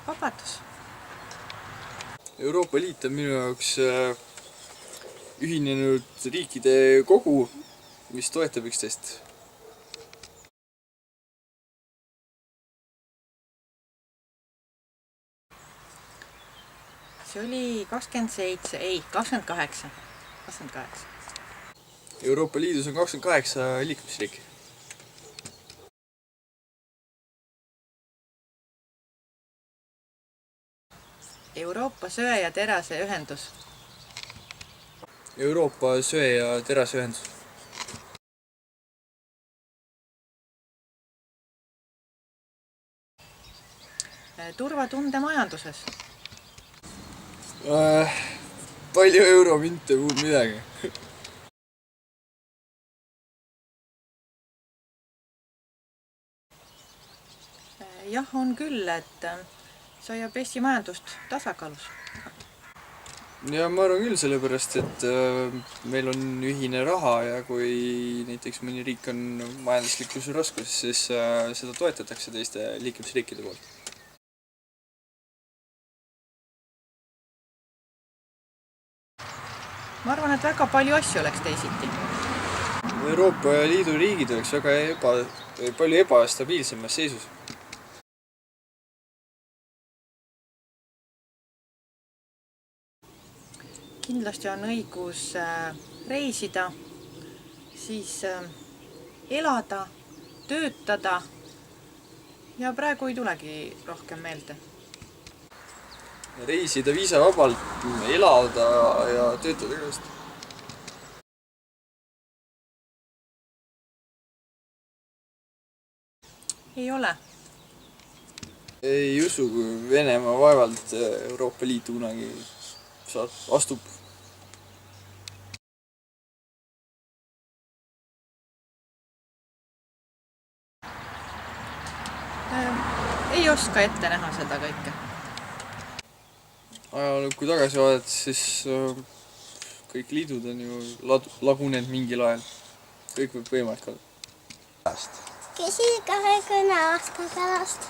vabadus. Euroopa Liit on minu jaoks ühinenud riikide kogu, mis toetab üksteist. See oli 27, ei, 28. Euroopa Liidus on 28 liikmesriiki. Euroopa söe- ja terase ühendus. Euroopa söe- ja terase ühendus. Turvatunde majanduses. Palju euromünte, muud midagi. Jah, on küll, et see hoiab Eesti majandust tasakaalus. Ja ma arvan küll, sellepärast, et meil on ühine raha ja kui näiteks mõni riik on majanduslikus raskuses, siis seda toetatakse teiste liikmesriikide poolt. Ma arvan, et väga palju asju oleks teisiti. Euroopa Liidu riigid oleks väga palju ebastabiilsemas seisus. Kindlasti on õigus reisida, siis elada, töötada ja praegu ei tulegi rohkem meelde. Reisida viisavabalt, elada ja töötada kõigest. Ei ole. Ei usu, kui Venemaa vaevalt Euroopa Liitu kunagi astub. Ei oska ette näha seda kõike. Ajalukku tagasi vaadates, siis kõik liidud on ju lagunenud mingil ajal. Kõik võib võimalik olla. Küsi 20 aasta pärast.